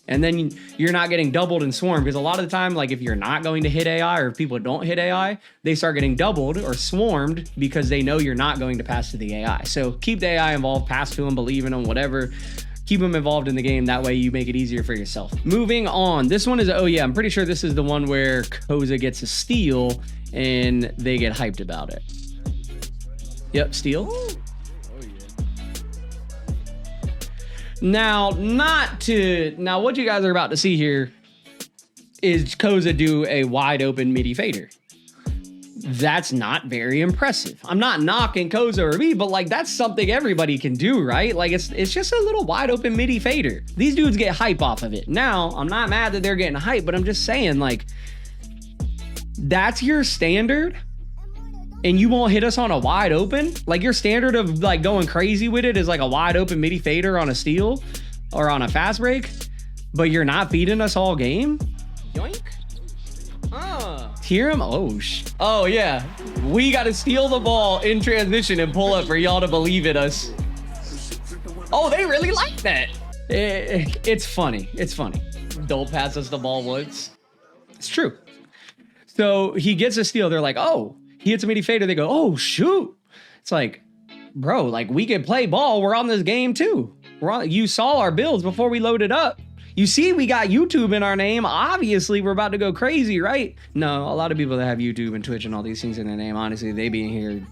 Speaker 1: And then you're not getting doubled and swarmed, because a lot of the time, like if you're not going to hit AI or if people don't hit AI, they start getting doubled or swarmed because they know you're not going to pass to the AI. So keep the AI involved, pass to them, believe in them, whatever. Keep them involved in the game. That way you make it easier for yourself. Moving on. This one is, oh yeah, I'm pretty sure this is the one where Koza gets a steal and they get hyped about it. Yep, steal. Now, what you guys are about to see here is Koza do a wide open midi fader. That's not very impressive. I'm not knocking Koza or me, but like that's something everybody can do, right? Like it's just a little wide open midi fader. These dudes get hype off of it. Now, I'm not mad that they're getting hype, but I'm just saying like that's your standard. and you won't hit us on a wide open? Like your standard of like going crazy with it is like a wide open midi fader on a steal or on a fast break, but you're not feeding us all game? Yoink. Hear him? Oh yeah. We got to steal the ball in transition and pull up for y'all to believe in us. Oh, they really like that. It's funny. It's funny. Don't pass us the ball once. It's true. So he gets a steal. They're like, oh, he hits a midi fader. They go, oh, shoot. It's like, bro, like we can play ball. We're on this game too. You saw our builds before we loaded up. You see, we got YouTube in our name. Obviously, we're about to go crazy, right? No, a lot of people that have YouTube and Twitch and all these things in their name, honestly, they be in here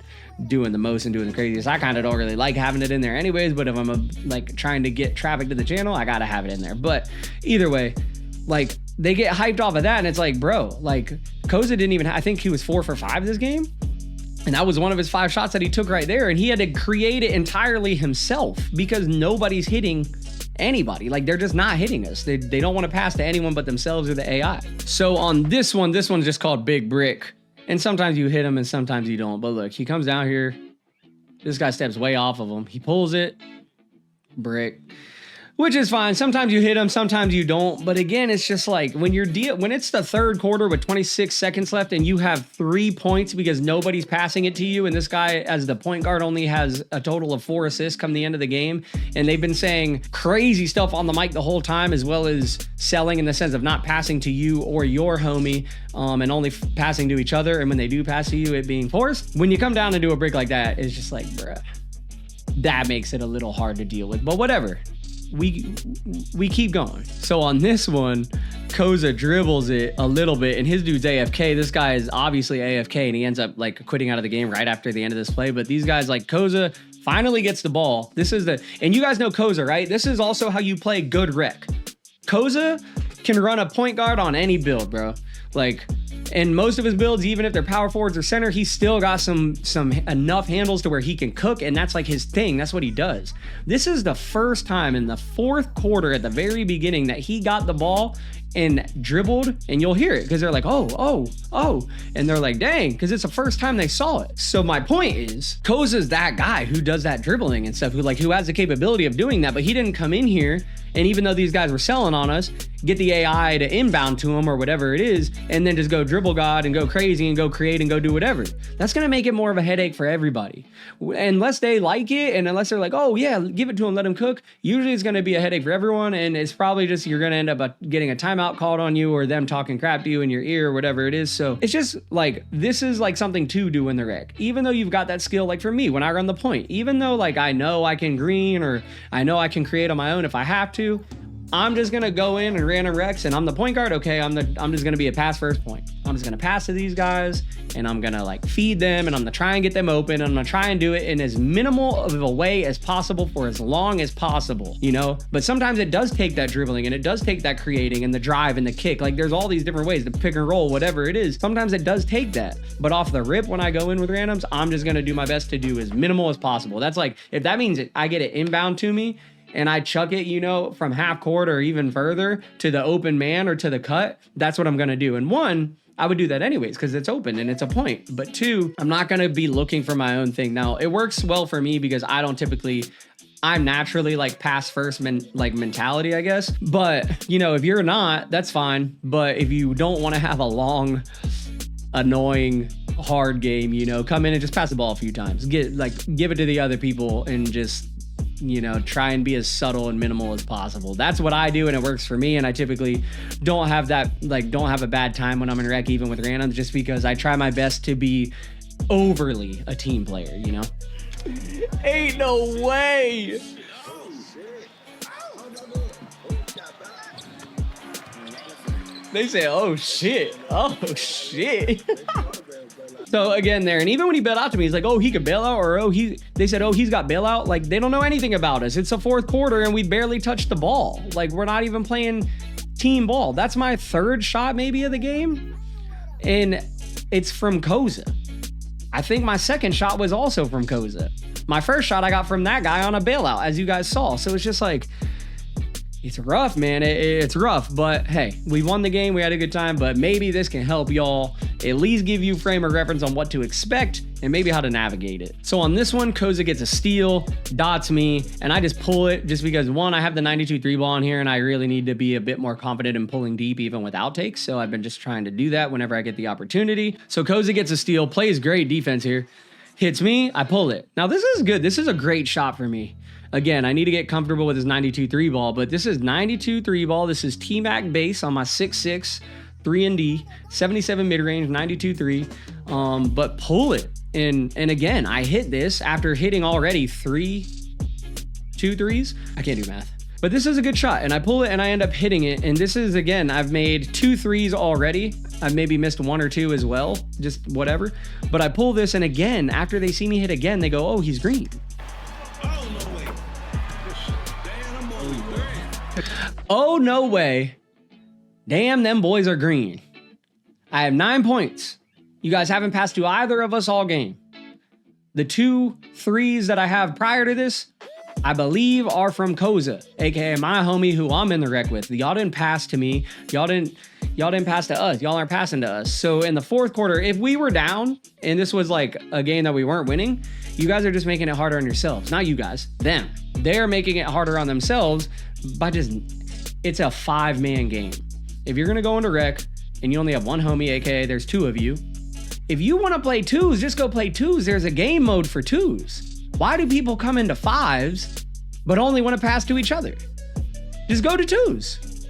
Speaker 1: doing the most and doing the craziest. I kind of don't really like having it in there anyways, but if I'm like trying to get traffic to the channel, I gotta have it in there. But either way, like they get hyped off of that, and it's like, bro, like Koza didn't even, I think he was 4 for 5 this game. And that was one of his 5 shots that he took right there. And he had to create it entirely himself because nobody's hitting anybody. Like they're just not hitting us. They don't want to pass to anyone but themselves or the AI. So on this one's just called Big Brick. And sometimes you hit him and sometimes you don't. But look, he comes down here. This guy steps way off of him. He pulls it. Brick. Which is fine. Sometimes you hit him, sometimes you don't. But again, it's just like when it's the third quarter with 26 seconds left and you have 3 points because nobody's passing it to you, and this guy as the point guard only has a total of 4 assists come the end of the game, and they've been saying crazy stuff on the mic the whole time, as well as selling in the sense of not passing to you or your homie, and only passing to each other, and when they do pass to you, it being forced. When you come down and do a break like that, it's just like, bruh, that makes it a little hard to deal with, but whatever. We keep going. So on this one, Koza dribbles it a little bit, and his dude's AFK. This guy is obviously AFK, and he ends up like quitting out of the game right after the end of this play. But these guys, like Koza, finally gets the ball. And you guys know Koza, right? This is also how you play good rec. Koza can run a point guard on any build, bro. Like, and most of his builds, even if they're power forwards or center, he's still got some enough handles to where he can cook, and that's like his thing. That's what he does. This is the first time in the fourth quarter at the very beginning that he got the ball and dribbled, and you'll hear it because they're like, oh, and they're like, dang, because it's the first time they saw it. So my point is, Koza's that guy who does that dribbling and stuff, who has the capability of doing that, but he didn't come in here, and even though these guys were selling on us, get the AI to inbound to him or whatever it is, and then just go dribble God and go crazy and go create and go do whatever. That's going to make it more of a headache for everybody. Unless they like it, and unless they're like, oh yeah, give it to him, let him cook, usually it's going to be a headache for everyone, and it's probably just you're going to end up getting a timeout called on you or them talking crap to you in your ear or whatever it is. So it's just like, this is like something to do in the rec. Even though you've got that skill, like for me, when I run the point, even though like I know I can green or I know I can create on my own if I have to, I'm just gonna go in and random recs, and I'm the point guard. Okay, I'm just gonna be a pass first point. I'm just gonna pass to these guys, and I'm gonna like feed them, and I'm gonna try and get them open, and I'm gonna try and do it in as minimal of a way as possible for as long as possible, you know? But sometimes it does take that dribbling, and it does take that creating and the drive and the kick. Like there's all these different ways, the pick and roll, whatever it is. Sometimes it does take that. But off the rip, when I go in with randoms, I'm just gonna do my best to do as minimal as possible. That's like, if that means I get it inbound to me, and I chuck it, you know, from half court or even further to the open man or to the cut, that's what I'm going to do. And one, I would do that anyways because it's open and it's a point. But two, I'm not going to be looking for my own thing. Now, it works well for me because I'm naturally like pass first mentality, I guess. But, you know, if you're not, that's fine. But if you don't want to have a long, annoying, hard game, you know, come in and just pass the ball a few times. Give it to the other people and just, you know, try and be as subtle and minimal as possible. That's what I do, and it works for me. And I typically don't have a bad time when I'm in rec, even with randoms, just because I try my best to be overly a team player, you know? Ain't no way. They say, oh shit. So again there, and even when he bailed out to me, he's like, oh, he could bail out, or they said, oh, he's got bailout. Like, they don't know anything about us. It's the fourth quarter and we barely touched the ball. Like, we're not even playing team ball. That's my third shot maybe of the game, and it's from Koza. I think my second shot was also from Koza. My first shot I got from that guy on a bailout, as you guys saw. So it's just like, it's rough, man. It's rough, but hey, we won the game. We had a good time, but maybe this can help y'all at least give you frame of reference on what to expect and maybe how to navigate it. So on this one, Koza gets a steal, dots me, and I just pull it just because, one, I have the 92 3 ball on here and I really need to be a bit more confident in pulling deep even without takes. So I've been just trying to do that whenever I get the opportunity. So Koza gets a steal, plays great defense here, hits me, I pull it. Now this is good. This is a great shot for me. Again, I need to get comfortable with this 92 3 ball, but this is 92 3 ball. This is T-Mac base on my 6'6", 3 and D, 77 mid-range, 92 3, but pull it. And again, I hit this after hitting already 2 threes. I can't do math. But this is a good shot, and I pull it and I end up hitting it. And this is, again, I've made 2 threes already. I've maybe missed 1 or 2 as well, just whatever. But I pull this, and again, after they see me hit again, they go, oh, he's green. Oh, no way. Damn, them boys are green. I have 9 points. You guys haven't passed to either of us all game. The 2 threes that I have prior to this, I believe, are from Koza, aka my homie who I'm in the wreck with. Y'all didn't pass to me. Y'all didn't pass to us. Y'all aren't passing to us. So in the fourth quarter, if we were down and this was like a game that we weren't winning, you guys are just making it harder on yourselves. Not you guys, them. They're making it harder on themselves by just, it's a 5-man game. If you're gonna go into rec and you only have 1 homie, aka there's 2 of you, if you wanna play 2s, just go play 2s. There's a game mode for 2s. Why do people come into 5s but only wanna pass to each other? Just go to 2s.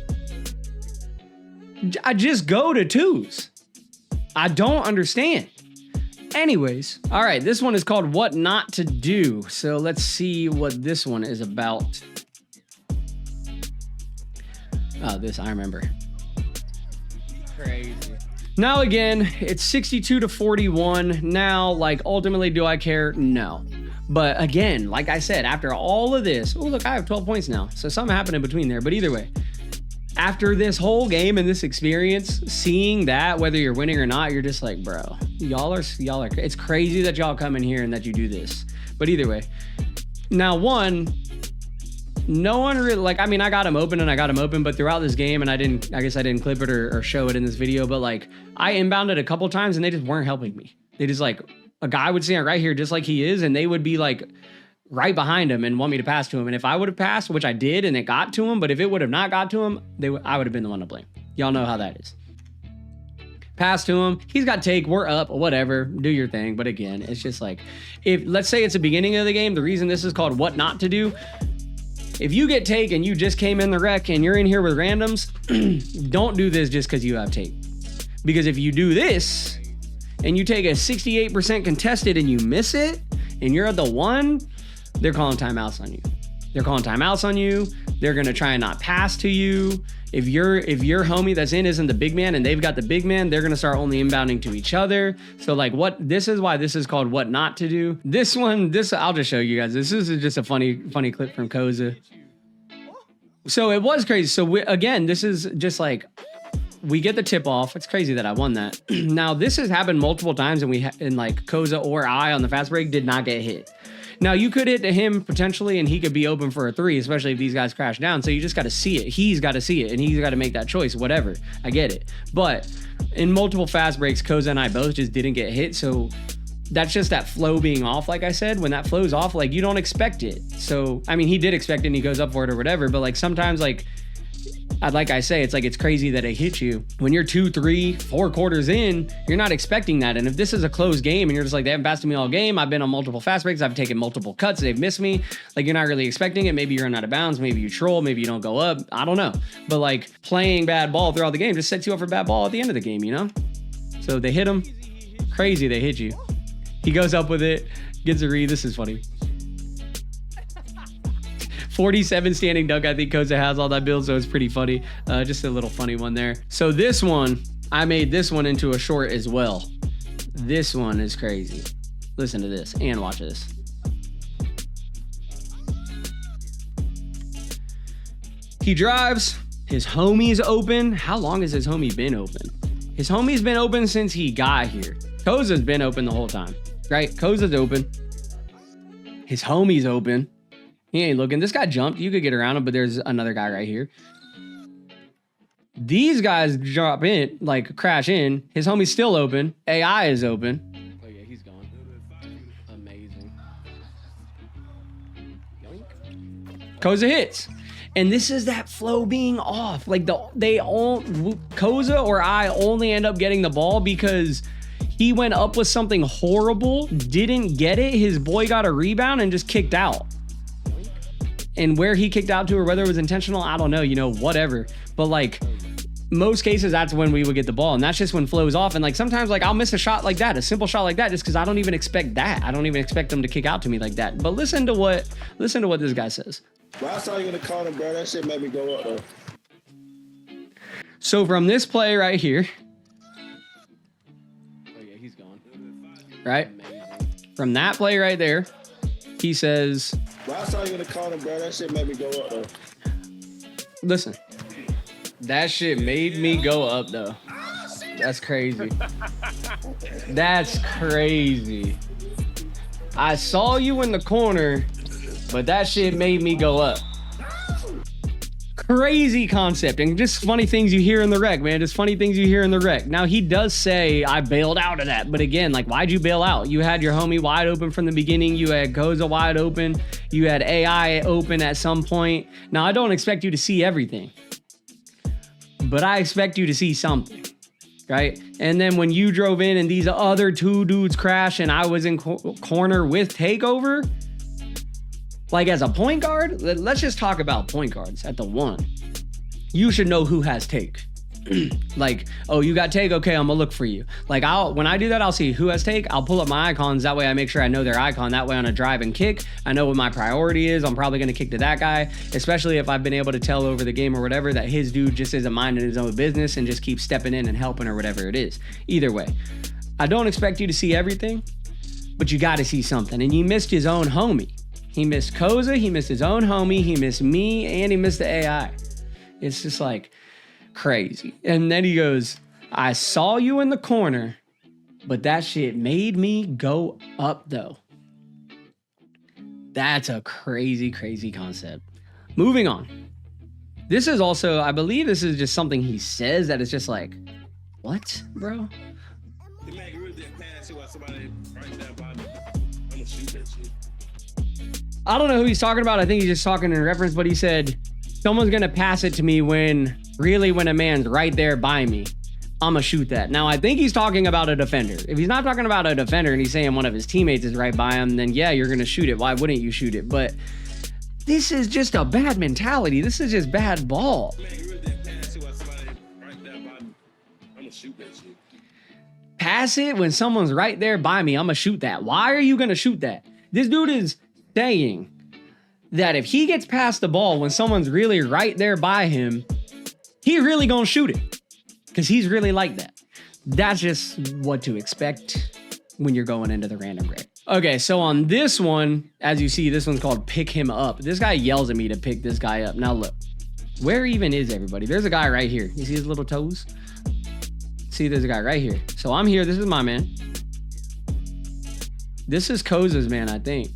Speaker 1: I just go to 2s. I don't understand. Anyways, all right, this one is called What Not to Do. So let's see what this one is about. Oh, this I remember. Crazy. Now again, it's 62 to 41. Now, like, ultimately, do I care? No. But again, like I said, after all of this, oh look, I have 12 points now. So something happened in between there. But either way, after this whole game and this experience, seeing that, whether you're winning or not, you're just like, bro, y'all are, it's crazy that y'all come in here and that you do this. But either way, now one, no one really, like, I mean, I got him open, but throughout this game, and I guess I didn't clip it or show it in this video, but like, I inbounded a couple times and they just weren't helping me. They just like, a guy would stand right here just like he is, and they would be like right behind him and want me to pass to him. And if I would have passed, which I did, and it got to him, but if it would have not got to him, I would have been the one to blame. Y'all know how that is. Pass to him. He's got take. We're up. Whatever. Do your thing. But again, it's just like, if let's say it's the beginning of the game, the reason this is called What Not to Do. If you get take and you just came in the wreck and you're in here with randoms, don't do this just because you have take. Because if you do this and you take a 68% contested and you miss it and you're at the 1, they're calling timeouts on you. They're calling timeouts on you. They're going to try and not pass to you. If your homie that's in isn't the big man and they've got the big man, they're going to start only inbounding to each other. So like this is why this is called What Not to Do. This one, I'll just show you guys. This is just a funny clip from Koza. So it was crazy. So again, this is just like, we get the tip off. It's crazy that I won that. Now this has happened multiple times and like Koza or I on the fast break did not get hit. Now you could hit to him potentially and he could be open for a 3, especially if these guys crash down. So you just got to see it. He's got to see it and he's got to make that choice, whatever. I get it. But in multiple fast breaks, Koza and I both just didn't get hit. So that's just that flow being off. Like I said, when that flow's off, like you don't expect it. So, I mean, he did expect it and he goes up for it or whatever. But like sometimes like I say, it's like, it's crazy that it hit you. When you're 2, 3, 4 quarters in, you're not expecting that. And if this is a close game and you're just like, they haven't passed to me all game, I've been on multiple fast breaks, I've taken multiple cuts, they've missed me, like you're not really expecting it. Maybe you're out of bounds, maybe you troll, maybe you don't go up, I don't know. But like playing bad ball throughout the game just sets you up for bad ball at the end of the game, you know? So they hit him, crazy they hit you. He goes up with it, gets a read, this is funny. 47 standing dunk. I think Koza has all that build, so it's pretty funny. Just a little funny one there. So this one, I made this one into a short as well. This one is crazy. Listen to this and watch this. He drives, his homie's open. How long has his homie been open? His homie's been open since he got here. Koza's been open the whole time, right? Koza's open. His homie's open. He ain't looking. This guy jumped. You could get around him, but there's another guy right here. These guys drop in, like crash in. His homie's still open. AI is open. Oh yeah, he's gone. Amazing. Koza hits. And this is that flow being off. Like Koza or I only end up getting the ball because he went up with something horrible, didn't get it. His boy got a rebound and just kicked out. And where he kicked out to or whether it was intentional, I don't know, you know, whatever. But like most cases, that's when we would get the ball. And that's just when flow's off. And like sometimes like I'll miss a shot like that, a simple shot like that, just because I don't even expect that. I don't even expect them to kick out to me like that. But listen to what this guy says.
Speaker 2: Well, I saw you in the corner, bro. That shit made me go up though.
Speaker 1: So from this play right here. Oh yeah, he's gone. Right? From that play right there, he says.
Speaker 2: Well, I saw you in the corner, bro. That shit made me go up though.
Speaker 1: Listen. That shit made me go up though. That's crazy. That's crazy. I saw you in the corner, but that shit made me go up. Crazy concept, and just funny things you hear in the rec, man. Just funny things you hear in the rec. Now, he does say, I bailed out of that. But again, like, why'd you bail out? You had your homie wide open from the beginning. You had Koza wide open. You had AI open at some point. Now, I don't expect you to see everything, but I expect you to see something, right? And then when you drove in and these other two dudes crashed and I was in corner with takeover, like as a point guard, let's just talk about point guards at the one. You should know who has take. Like, oh, you got take? Okay, I'm gonna look for you. Like when I do that, I'll see who has take. I'll pull up my icons. That way I make sure I know their icon. That way on a drive and kick, I know what my priority is. I'm probably gonna kick to that guy, especially if I've been able to tell over the game or whatever that his dude just isn't minding his own business and just keeps stepping in and helping or whatever it is. Either way, I don't expect you to see everything, but you gotta see something. And you missed his own homie. He missed Koza, he missed his own homie, he missed me, and he missed the AI. It's just like crazy. And then he goes, I saw you in the corner, but that shit made me go up though. That's a crazy, crazy concept. Moving on. This is also, I believe this is just something he says that is just like, what, bro? I don't know who he's talking about. I think he's just talking in reference, but he said, someone's going to pass it to me when a man's right there by me. I'm going to shoot that. Now, I think he's talking about a defender. If he's not talking about a defender and he's saying one of his teammates is right by him, then yeah, you're going to shoot it. Why wouldn't you shoot it? But this is just a bad mentality. This is just bad ball. Pass it when someone's right there by me. I'm going to shoot that. Why are you going to shoot that? This dude is saying that if he gets past the ball when someone's really right there by him, he really gonna shoot it because he's really like that. That's just what to expect when you're going into the random break. Okay, so on this one, as you see, this one's called pick him up. This guy yells at me to pick this guy up. Now look, where even is everybody? There's a guy right here. You see his little toes? See, there's a guy right here. So I'm here. This is my man. This is Koza's man, I think.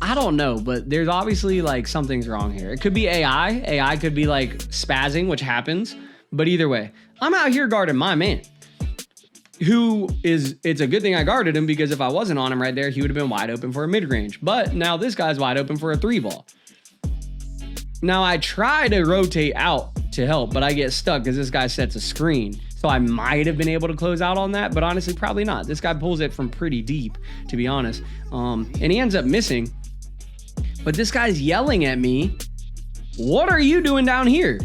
Speaker 1: I don't know, but there's obviously like something's wrong here. It could be AI. AI could be like spazzing, which happens. But either way, I'm out here guarding my man. It's a good thing I guarded him because if I wasn't on him right there, he would have been wide open for a mid-range. But now this guy's wide open for a 3-ball. Now I try to rotate out to help, but I get stuck because this guy sets a screen. So I might have been able to close out on that, but honestly, probably not. This guy pulls it from pretty deep, to be honest. And he ends up missing. But this guy's yelling at me, what are you doing down here?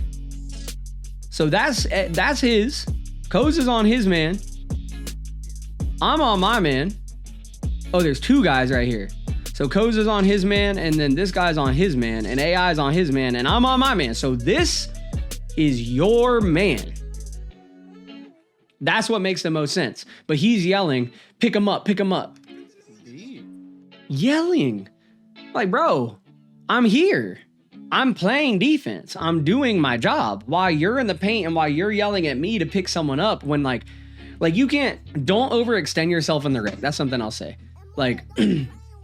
Speaker 1: So that's his. Koza's on his man. I'm on my man. Oh, there's two guys right here. So Koza's on his man, and then this guy's on his man, and AI's on his man, and I'm on my man. So this is your man. That's what makes the most sense. But he's yelling, pick him up, pick him up. Yelling. Like, bro, I'm here. I'm playing defense. I'm doing my job while you're in the paint and while you're yelling at me to pick someone up when like you don't overextend yourself in the rig. That's something I'll say. Like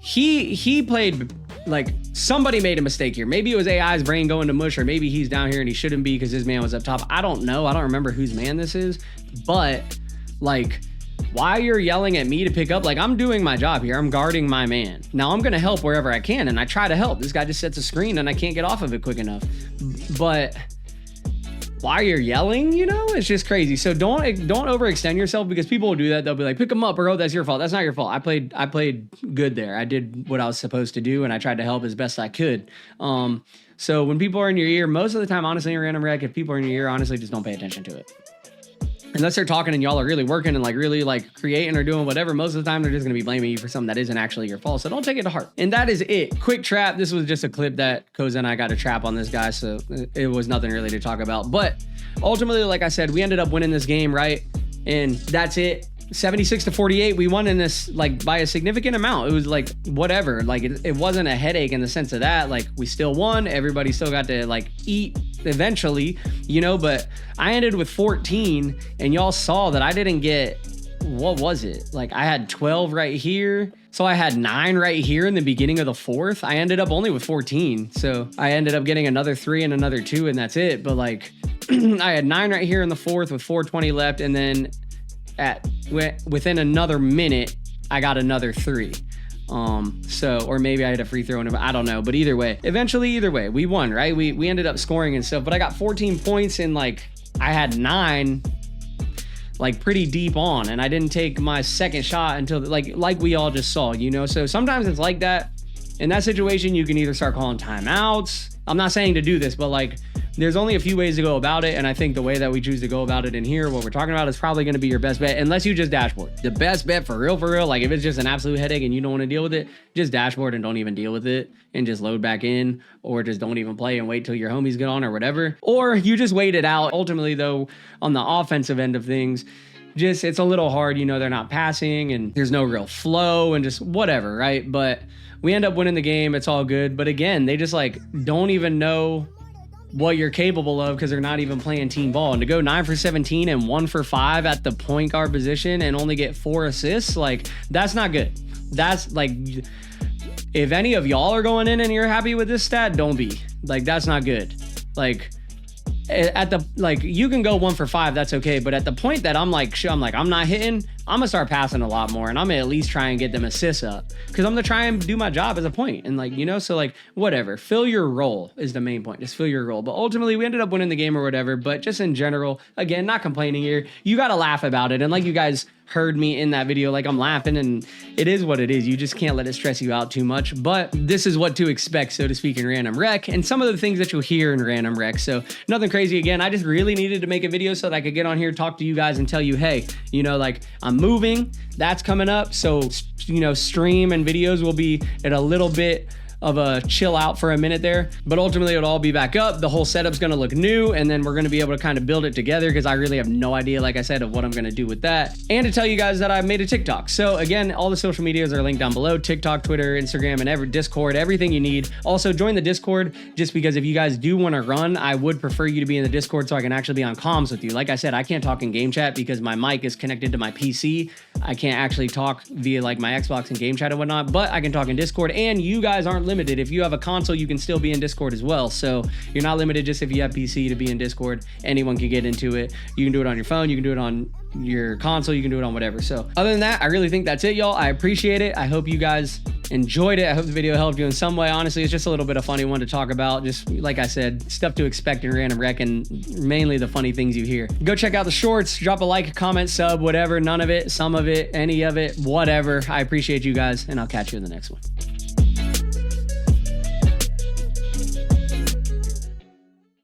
Speaker 1: he played like somebody made a mistake here. Maybe it was AI's brain going to mush, or maybe he's down here and he shouldn't be because his man was up top. I don't know. I don't remember whose man this is, but like, why you're yelling at me to pick up? Like, I'm doing my job here. I'm guarding my man. Now I'm going to help wherever I can. And I try to help. This guy just sets a screen and I can't get off of it quick enough. But why you're yelling, you know, it's just crazy. So don't overextend yourself, because people will do that. They'll be like, pick him up, bro. That's your fault. That's not your fault. I played good there. I did what I was supposed to do, and I tried to help as best I could. So when people are in your ear, most of the time, honestly, in random rec, if people are in your ear, honestly, just don't pay attention to it. Unless they're talking and y'all are really working and like really like creating or doing whatever, most of the time they're just going to be blaming you for something that isn't actually your fault. So don't take it to heart. And that is it. Quick trap. This was just a clip that Koza and I got a trap on this guy, so it was nothing really to talk about. But ultimately, like I said, we ended up winning this game, right? And that's it. 76-48. We won in this like by a significant amount. It was like whatever. Like it wasn't a headache in the sense of that. Like we still won. Everybody still got to like eat eventually, you know, but I ended with 14 and y'all saw that I didn't get, what was it? Like I had 12 right here. So I had 9 right here in the beginning of the fourth. I ended up only with 14. So I ended up getting another 3 and another 2 and that's it. But like I had 9 right here in the fourth with 4:20 left. And then within another minute, I got another 3. Or maybe I had a free throw in, I don't know, but either way, we won, right? We ended up scoring and stuff, but I got 14 points and like I had 9 like pretty deep on, and I didn't take my second shot until like we all just saw, you know? So sometimes it's like that. In that situation, you can either start calling timeouts. I'm not saying to do this, but like there's only a few ways to go about it. And I think the way that we choose to go about it in here, what we're talking about, is probably going to be your best bet, unless you just dashboard. The best bet for real, like if it's just an absolute headache and you don't want to deal with it, just dashboard and don't even deal with it and just load back in, or just don't even play and wait till your homies get on or whatever. Or you just wait it out. Ultimately though, on the offensive end of things, just it's a little hard, you know, they're not passing and there's no real flow and just whatever, right? But we end up winning the game. It's all good. But again, they just like don't even know what you're capable of because they're not even playing team ball. And to go 9 for 17 and 1 for 5 at the point guard position and only get 4 assists, like that's not good. That's like, if any of y'all are going in and you're happy with this stat, don't be. Like, that's not good. Like at the, like you can go 1 for 5, that's okay. But at the point that I'm not hitting, I'm gonna start passing a lot more, and I'm gonna at least try and get them assists up, because I'm gonna try and do my job as a point. And like, you know, so like whatever, fill your role is the main point. Just fill your role. But ultimately we ended up winning the game or whatever. But just in general, again, not complaining here. You gotta laugh about it. And like you guys heard me in that video, like I'm laughing, and it is what it is. You just can't let it stress you out too much. But this is what to expect, so to speak, in random rec, and some of the things that you'll hear in random rec. So nothing crazy. Again, I just really needed to make a video so that I could get on here, talk to you guys, and tell you, hey, you know, like I'm moving, that's coming up. So, you know, stream and videos will be at a little bit of a chill out for a minute there, but ultimately it'll all be back up. The whole setup's going to look new, and then we're going to be able to kind of build it together, because I really have no idea, like I said, of what I'm going to do with that. And to tell you guys that I've made a TikTok. So again, all the social medias are linked down below: TikTok, Twitter, Instagram, and every Discord, everything you need. Also join the Discord, just because if you guys do want to run, I would prefer you to be in the Discord so I can actually be on comms with you. Like I said, I can't talk in game chat because my mic is connected to my PC. I can't actually talk via like my Xbox and game chat and whatnot, but I can talk in Discord, and you guys aren't limited. If you have a console, you can still be in Discord as well. So you're not limited just if you have PC to be in Discord. Anyone can get into it. You can do it on your phone, you can do it on your console, you can do it on whatever. So other than that, I really think that's it, y'all. I appreciate it. I hope you guys enjoyed it. I hope the video helped you in some way. Honestly, it's just a little bit of funny one to talk about. Just like I said, stuff to expect in random rec, and mainly the funny things you hear. Go check out the shorts, drop a like, comment, sub, whatever, none of it, some of it, any of it, whatever. I appreciate you guys, and I'll catch you in the next one.